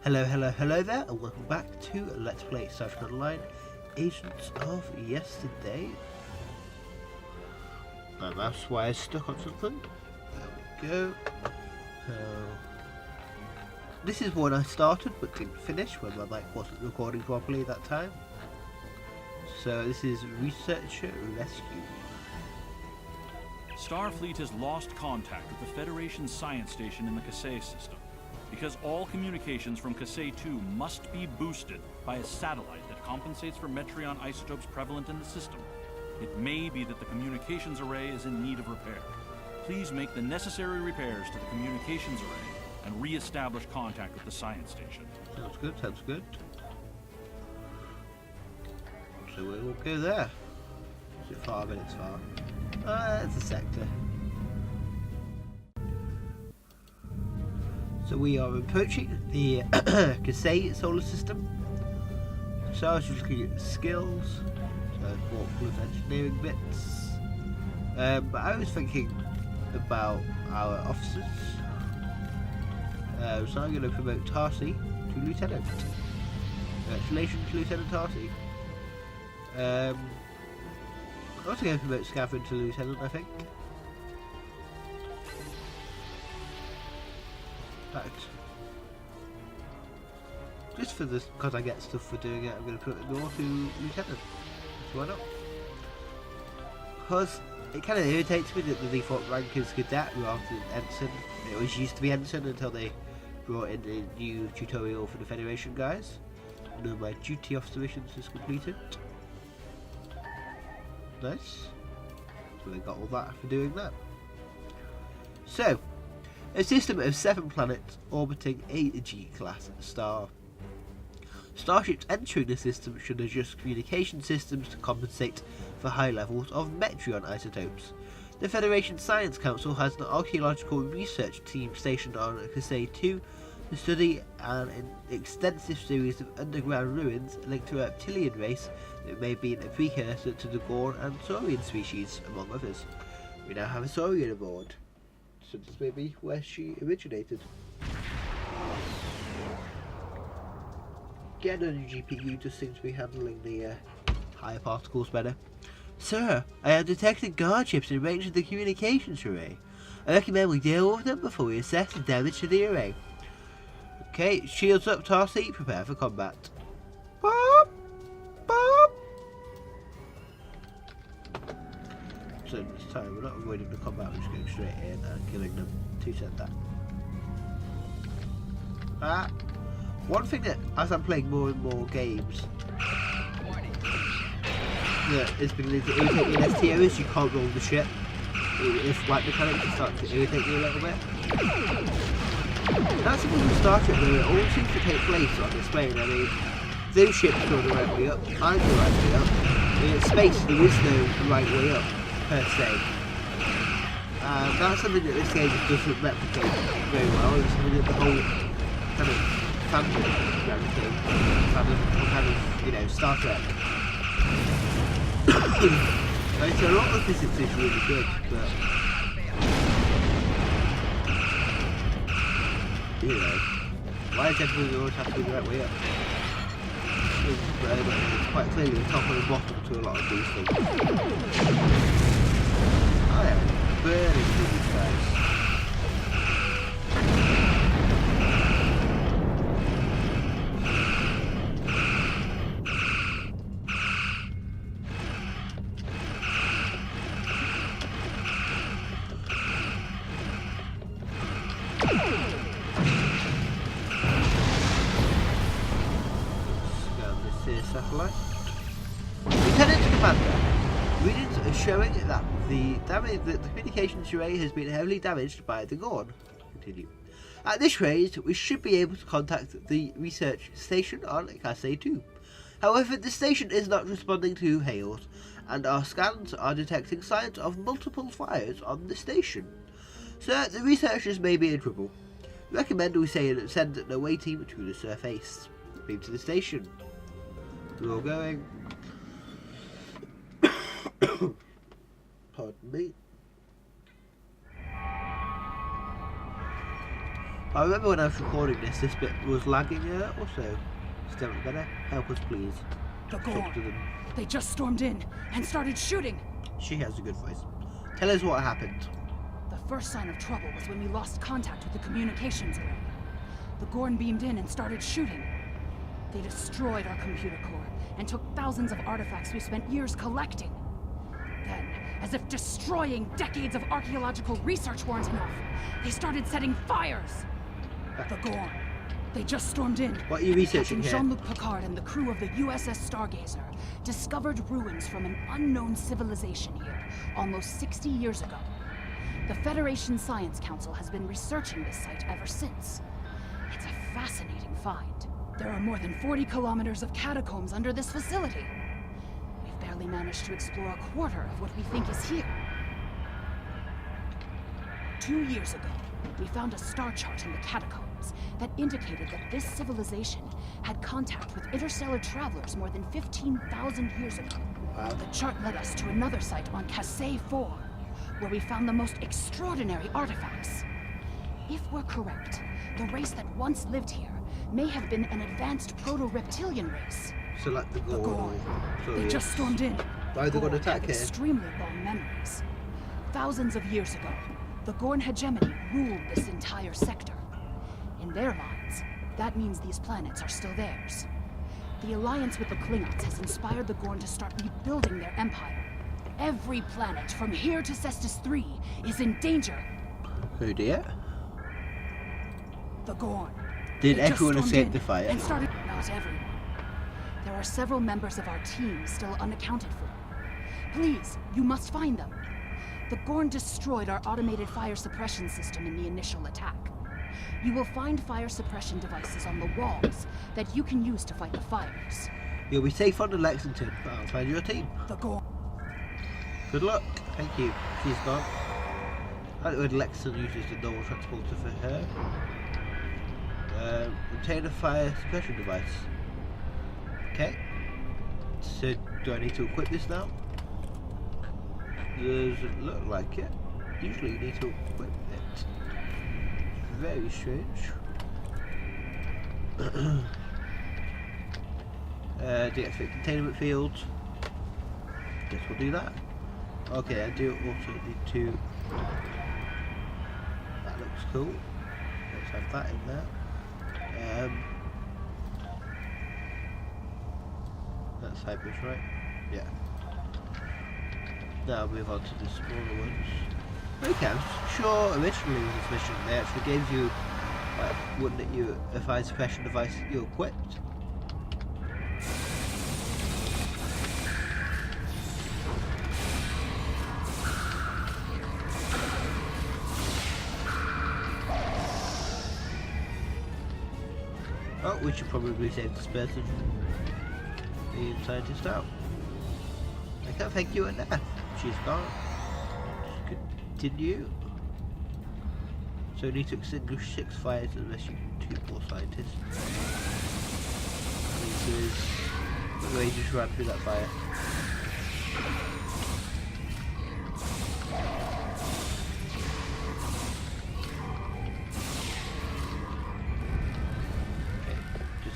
Hello there, and welcome back to Let's Play Star Trek Online Agents of Yesterday. My mouse wire is stuck on something. There we go. This is one I started but didn't finish when my mic wasn't recording properly at that time. So this is Researcher Rescue. Starfleet has lost contact with the Federation science station in the Kasei system. Because all communications from Kasei 2 must be boosted by a satellite that compensates for Metreon isotopes prevalent in the system, it may be that the communications array is in need of repair. Please make the necessary repairs to the communications array and re-establish contact with the science station. Sounds good. So we will go there. Is it 5 minutes far? It's a sector. So we are approaching the Kasei solar system. So I was just looking at skills, so I bought a couple of engineering bits. But I was thinking about our officers. So I'm going to promote Tarsi to Lieutenant. Congratulations, Lieutenant Tarsi. I'm also going to promote Scavin to Lieutenant, I think. Just for this, because I get stuff for doing it, I'm going to put it more to Lieutenant. So why not? Because it kind of irritates me that the default rank is Cadet rather than Ensign. It always used to be Ensign until they brought in a new tutorial for the Federation guys. One of my duty officer missions is completed. Nice. So they got all that for doing that. So, a system of 7 planets orbiting a G-class star. Starships entering the system should adjust communication systems to compensate for high levels of Metreon isotopes. The Federation Science Council has an archaeological research team stationed on Kasei 2 to study an extensive series of underground ruins linked to a reptilian race that may be a precursor to the Gorn and Saurian species, among others. We now have a Saurian aboard. So this may be where she originated. Again, a new GPU just seems to be handling the higher particles better. Sir, I have detected guard ships in range of the communications array. I recommend we deal with them before we assess the damage to the array. Okay, shields up, Tarsi, prepare for combat. Boop! Boop! So this time we're not avoiding the combat, we're just going straight in and killing them. 2 said that. One thing that, as I'm playing more and more games, that is beginning to irritate me in STO is you can't roll the ship. If flight mechanics start to irritate you a little bit. That's something from Star Trek where it all seems to take place on this plane. I mean, those ships go the right way up, I'm the right way up. In space there is no right way up, per se. That's something that this game just doesn't replicate very well. It's something that the whole kind of fandom replicate. Kind of, you know, Star Trek. Like, so a lot of physics is really good, but you know, why does everything always have to be the right way up? It's quite clearly the top and the bottom to a lot of these things. I am burning through these guys. Satellite. Lieutenant Commander, readings are showing that the communications array has been heavily damaged by the Gorn. Continue. At this rate, we should be able to contact the research station on Kasei 2. However, the station is not responding to hails, and our scans are detecting signs of multiple fires on the station. So the researchers may be in trouble. Recommend we send an away team to the surface. Beam to the station. We're all going. Pardon me. I remember when I was recording this bit was lagging also. Still better. Help us, please. The Talk to Gorn. them. They just stormed in and started shooting. She has a good voice. Tell us what happened. The first sign of trouble was when we lost contact with the communications array. The Gorn beamed in and started shooting. They destroyed our computer core and took thousands of artifacts we spent years collecting. Then, as if destroying decades of archaeological research weren't enough, they started setting fires. The Gorn. They just stormed in. What are you researching Captain here? Jean-Luc Picard and the crew of the USS Stargazer discovered ruins from an unknown civilization here almost 60 years ago. The Federation Science Council has been researching this site ever since. It's a fascinating find. There are more than 40 kilometers of catacombs under this facility. We've barely managed to explore a quarter of what we think is here. 2 years ago, we found a star chart in the catacombs that indicated that this civilization had contact with interstellar travelers more than 15,000 years ago. Wow. The chart led us to another site on Casay 4, where we found the most extraordinary artifacts. If we're correct, the race that once lived here may have been an advanced proto-reptilian race. So like the The Gorn. Gorn. So, They yeah. just stormed in. Why are they Gorn gonna attack have here? extremely long memories. Thousands of years ago, the Gorn hegemony ruled this entire sector. In their minds, that means these planets are still theirs. The alliance with the Klingons has inspired the Gorn to start rebuilding their empire. Every planet from here to Cestus 3 is in danger. Oh dear. The Gorn. Did They just everyone stormed escape in the fire? And started. Not everyone. There are several members of our team still unaccounted for. Please, you must find them. The Gorn destroyed our automated fire suppression system in the initial attack. You will find fire suppression devices on the walls that you can use to fight the fires. You'll be safe on the Lexington, but I'll find your team. The Gorn. Good luck. Thank you. She's gone. I like when Lexington uses the normal transporter for her. Obtain a fire suppression device. Okay. So, do I need to equip this now? Doesn't look like it. Usually you need to equip it. Very strange. Deactivate containment field. Guess we'll do that. Okay, I do also need to. That looks cool. Let's have that in there. That's Cyprus, right? Yeah. Now move on to the smaller ones. Okay, I'm sure originally with this mission they actually gave you, wouldn't it, you a fire suppression device that you equipped? Oh, we should probably save this person. The scientist out. I can't thank you enough. She's gone. Continue. So we need to extinguish 6 fires unless you 2 more scientists. The way you just ran through that fire.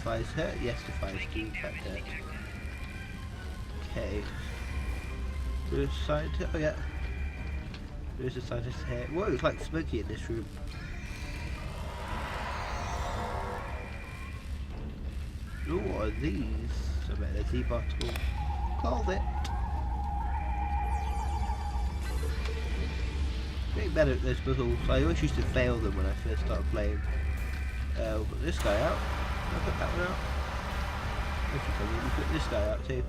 Fires hurt? Yes, the fires do in fact hurt. Okay. There's a scientist. Oh yeah. There's a scientist here. Whoa, it's like smoky in this room. Ooh, what are these? I bet they're Z-particles. Called it. Getting better at those puzzles. I always used to fail them when I first started playing. We'll put this guy out. I'll put that one out. We should probably put this guy out too.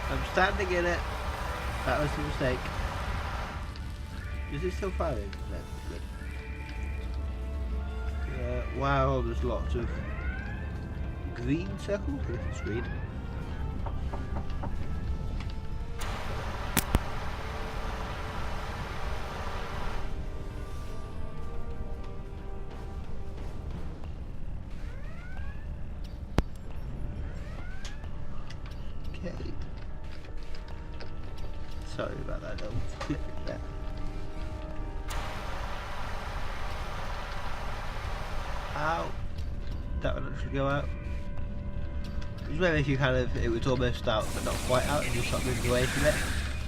I'm standing in it. That was a mistake. Is it still firing? No, good. Wow, there's lots of green circles. Let's read. Okay. Sorry about that little clip there. Ow. That would actually go out. Just maybe if you kind of, it was almost out but not quite out and you start moving away from it,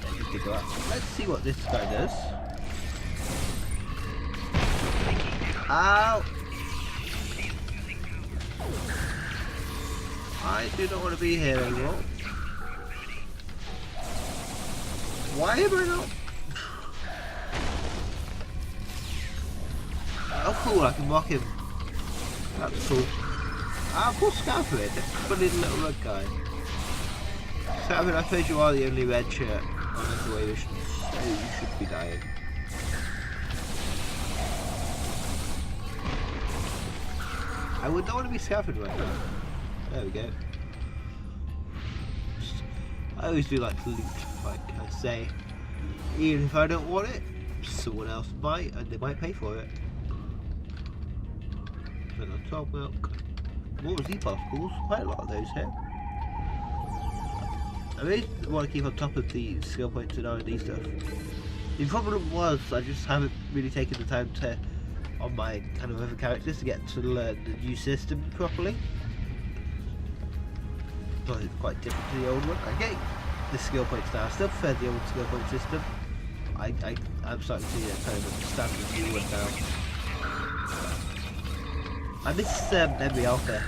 then it did go out. Let's see what this guy does. Ow! I do not want to be here anymore. Why am I not? Oh cool, I can mock him. That's cool. Ah, poor Scalprid, funny little red guy. Scalprid, I suppose you are the only red shirt on this way you should be dying. I would not want to be Scalprid right now. There we go. I always do like to loot, like I say. Even if I don't want it, someone else might, and they might pay for it. Spend on 12 milk. More Z particles, quite a lot of those here. I really want to keep on top of the skill points and R&D stuff. The problem was I just haven't really taken the time to, on my kind of other characters, to get to learn the new system properly. But it's quite different to the old one. I get the skill points now. I still prefer the old skill point system. I'm starting to kind of understand the new one now. I miss Memory Alpha.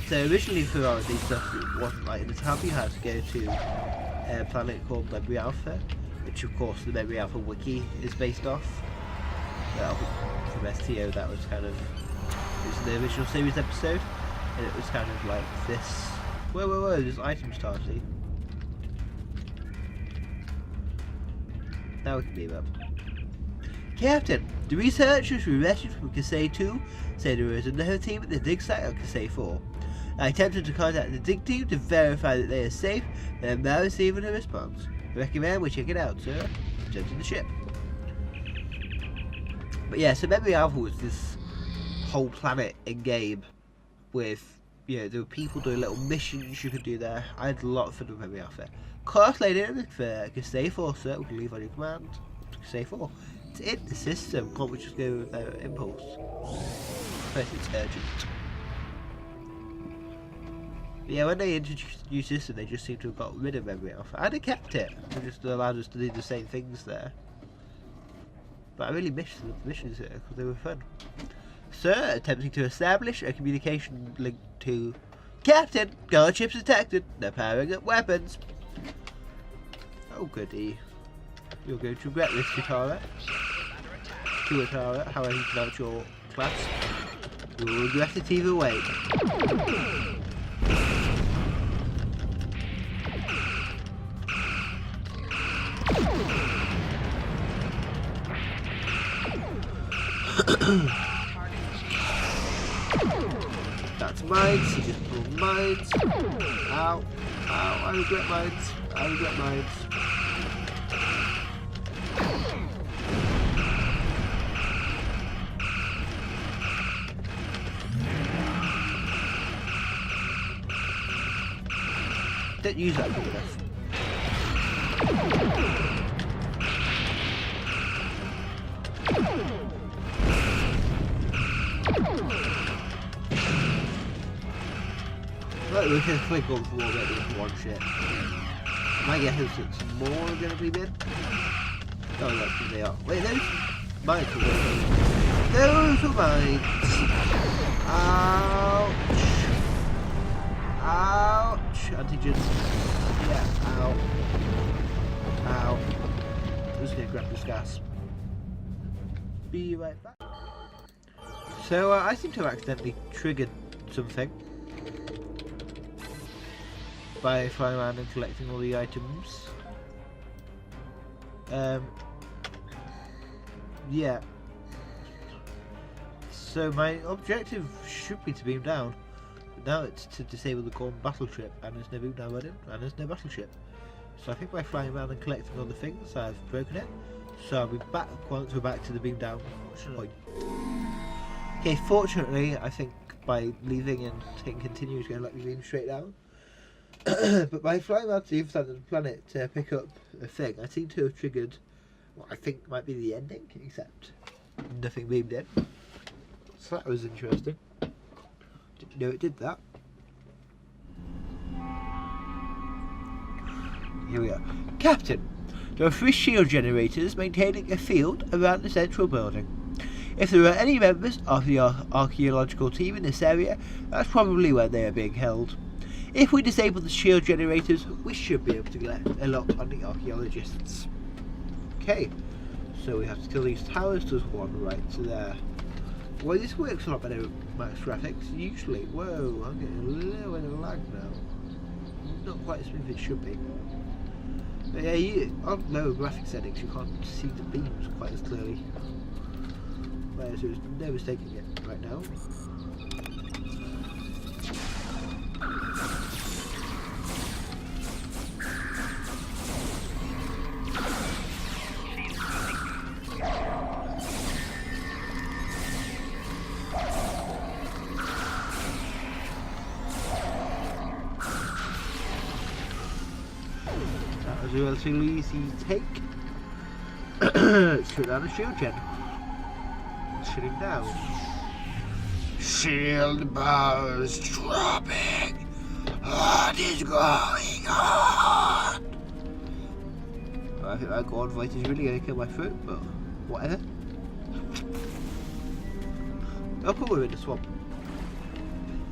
So originally for R&D stuff it wasn't like in the tab you had to go to a planet called Memory Alpha, which of course the Memory Alpha wiki is based off. From STO that was kind of, it was the original series episode, and it was kind of like this, whoa, there's items starting. Now we can beam up. Captain, the researchers we rescued from Kasei 2 say there is another team at the dig site on Kasei 4. I attempted to contact the dig team to verify that they are safe, but I'm now receiving a response. I recommend we check it out, sir. Presenting the ship. But yeah, so Memory Alpha was this whole planet in game with, you know, there were people doing little missions you could do there. I had a lot of fun with Memory Alpha. Course laid in for Kasei 4, sir. We can leave on your command. Kasei 4. It's in the system. Can't we just go with impulse? First, it's urgent. But yeah, when they introduced the new system, they just seem to have got rid of Memory Alpha. And they kept it. They just allowed us to do the same things there. But I really missed the missions here because they were fun. Sir, attempting to establish a communication link to Captain. Guard ships detected. They're powering up weapons. Oh goody. You're going to regret this, Chitara. Chitara, however you pronounce your class. You will regret it either way. That's mines, you just pull mines. Ow, ow, I regret mines. I regret mines. Don't use that good enough. Right, we can click on for this one shit. My guess is that some more are going to be mid. Oh, that's they are. Wait, those mines are working. Those are mines. Ouch. Ouch. Antigens. Yeah, ow. Ow. I'm just going to grab this gas. Be right back. So, I seem to have accidentally triggered something by flying around and collecting all the items. Yeah. So my objective should be to beam down, but now it's to disable the Gorn battleship, and there's no beam down button, and there's no battleship. So I think by flying around and collecting all the things, I've broken it. So I'll be back once we're back to the beam down point. Okay, fortunately, I think by leaving and hitting continue is going to let me beam straight down. But by flying around to the other side of the planet to pick up a thing, I seem to have triggered what I think might be the ending, except nothing beamed in. So that was interesting. Didn't know it did that. Here we are. Captain, there are 3 shield generators maintaining a field around the central building. If there are any members of the archaeological team in this area, that's probably where they are being held. If we disable the shield generators, we should be able to get a lock on the archaeologists. Okay, so we have to kill these towers. There's one right there. Well, this works a lot better with max graphics. Usually, whoa, I'm getting a little bit of lag now. Not quite as smooth as it should be. But yeah, on lower graphic settings, you can't see the beams quite as clearly. Whereas there's no mistaking it right now. That was a relatively easy take. Let's put down the shield gen. Shutting down. Shield powers dropping. What is going on? I think that Gorn voice is really going to kill my throat, but whatever. I'll put him in the swamp.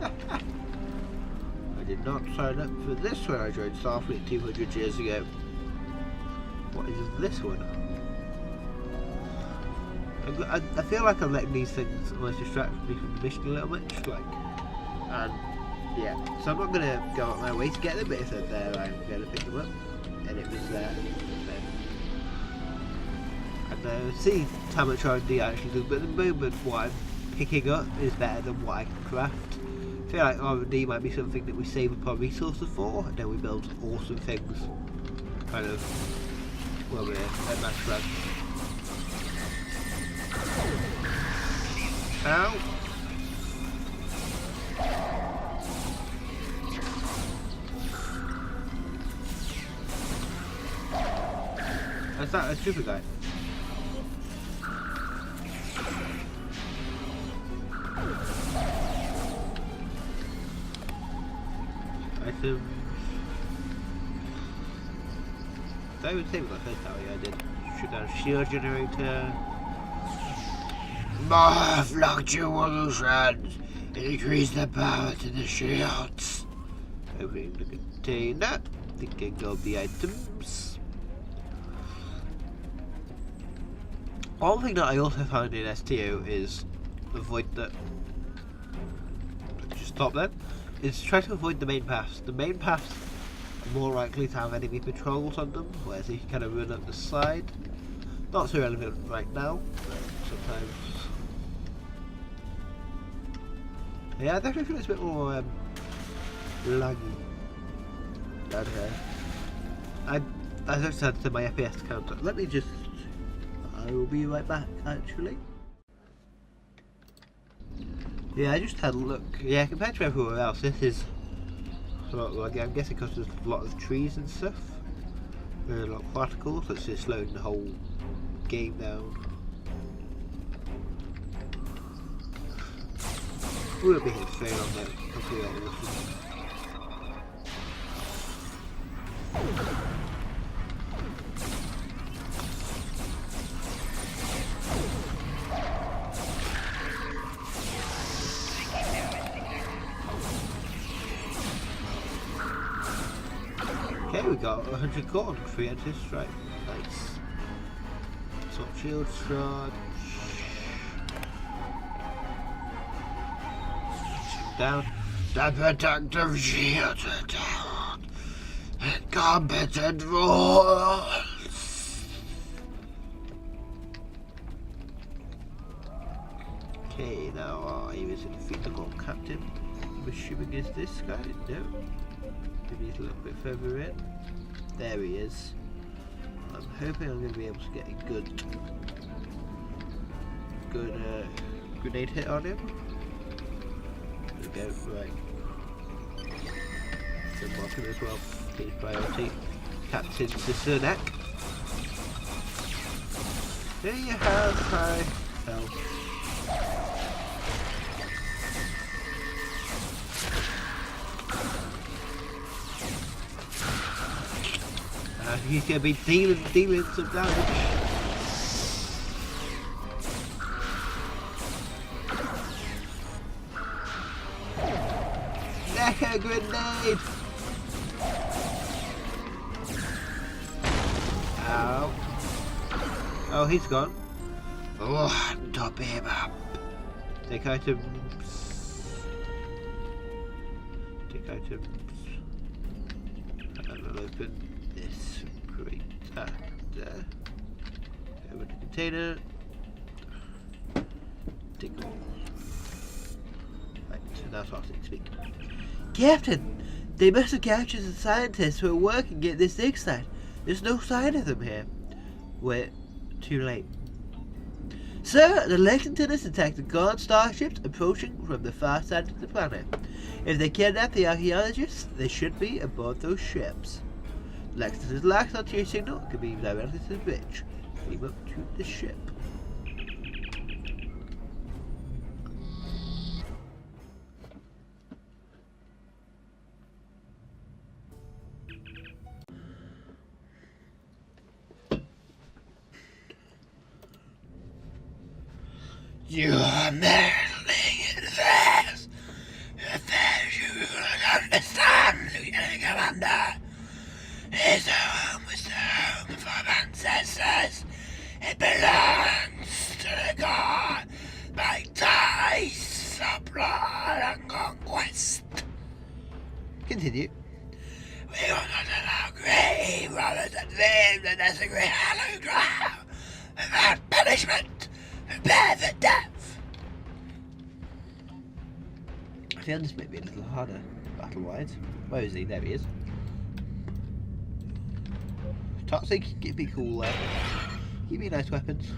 I did not sign up for this when I joined Starfleet 200 years ago. What is this one? I feel like I'm letting these things almost distract me from the mission a little bit, just like, and yeah, so I'm not going to go out my way to get them, but if they're there, I'm going to pick them up, and it was there, and see how much R&D I actually do, but at the moment what I'm picking up is better than what I can craft. I feel like R&D might be something that we save up our resources for, and then we build awesome things, kind of, well, we're at max rank. Ow! Is that a super guy? Items. Did I even say what I first tower? Yeah, I did. Shoot down a shield generator. More fluctuations! Increase the power to the shields. Opening the container. Thinking of the items. One thing that I also found in STO is avoid the. Just stop then. Is try to avoid the main paths. The main paths are more likely to have enemy patrols on them, whereas if you kind of run up the side. Not so relevant right now, but sometimes. Yeah, I definitely feel it's a bit more laggy down here. I just had to my FPS counter. Let me just. I will be right back. Actually. Yeah, I just had a look. Yeah, compared to everywhere else, this is. Well, I'm guessing because there's a lot of trees and stuff. There are a lot of particles, so it's just slowing the whole game down. We'll be here straight on that. Hopefully that will okay, we got 100 Gorn, 3 anti-strike. Nice. Sort shield shard. Down. The protective shields are down. Incompetent rules. Okay, now our aim is to defeat the Gorn captain. I'm assuming is this guy? No. Maybe he's a little bit further in. There he is. I'm hoping I'm going to be able to get a good grenade hit on him. There we go, right. Good marking as well. His priority. Captain Sisterneck. There you have my health. He's going to be dealing some damage. Mecha grenade! Ow. Oh, he's gone. Oh, top him up. Take items. Take items. And I'll open this crate there. Open the container. Take them all. Right, so now starting to speak. Captain! They must have captured the scientists who are working at this dig site. There's no sign of them here. We're too late. Sir, the Lexington has detected Gorn starships approaching from the far side of the planet. If they kidnap the archaeologists, they should be aboard those ships. Lexington's last onto your signal can be directly to the bridge. Beam up to the ship. You are meddling in affairs. Affairs you do not understand, Lieutenant Commander. His home was the home of our ancestors. It belongs to the god by ties of blood and conquest. Continue. We will not allow grave robbers that live the desecrated hallowed ground without punishment. Prepare for death! I feel this may be a little harder, battle-wise. Where is he? There he is. Toxic, keep me cool there. Give me nice weapons.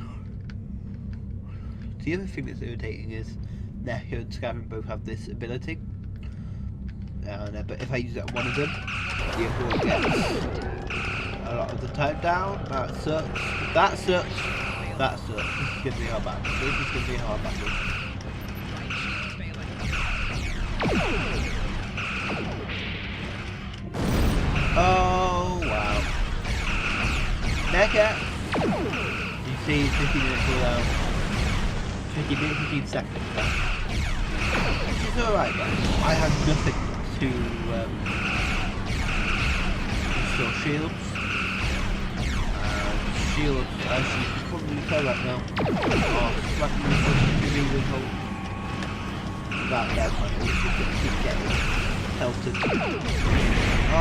The other thing that's irritating is Necho and Scaven both have this ability. But if I use it on one of them, the other one gets a lot of the time down. That sucks. That sucks. That sucks. This is going to be a hard battle. This is going to be a hard battle. Oh, wow. Mecha! You see 15 minutes cooldown. 15 seconds. Which is alright, but I have nothing to restore shields. Shields, as you can probably tell right now, are slightly pushing the whole. That there, man. We should keep getting pelted. Oh,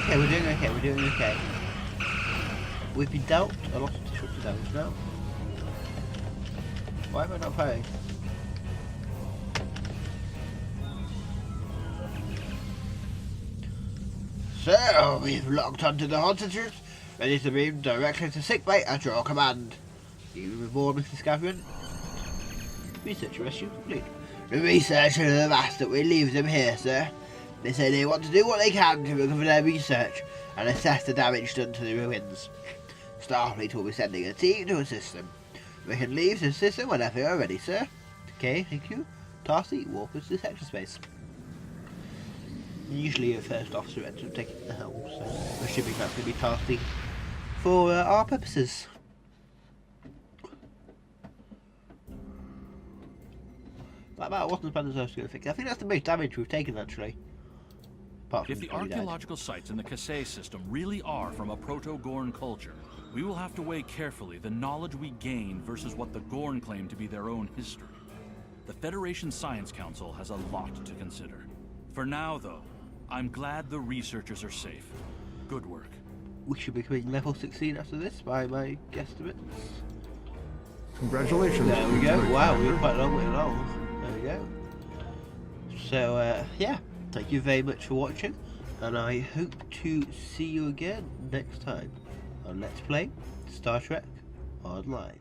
okay, we're doing okay, we're doing okay. We've been dealt a lot of disruptive damage now. Why am I not firing? So, we've locked onto the hostages, ready to beam directly to sickbay at your command. You reward Mr. Scaverin. Research rescue complete. The researchers have asked that we leave them here, sir. They say they want to do what they can to recover their research and assess the damage done to the ruins. Starfleet will be sending a team to assist them. We can leave the system whenever you're ready, sir. Okay, thank you. Tarsi, walk us to sector space. Usually a first officer ends up taking the helm, so I'm assuming that's going to be Tarsi for our purposes. That wasn't as bad as I was going to think. I think that's the most damage we've taken, actually. If the archaeological sites in the Kasei system really are from a proto-Gorn culture, we will have to weigh carefully the knowledge we gain versus what the Gorn claim to be their own history. The Federation Science Council has a lot to consider. For now, though, I'm glad the researchers are safe. Good work. We should be coming level 16 after this, by my guesstimates. Congratulations. There we go. Wow, we're quite a long way along. There we go. So, yeah. Thank you very much for watching, and I hope to see you again next time on Let's Play Star Trek Online.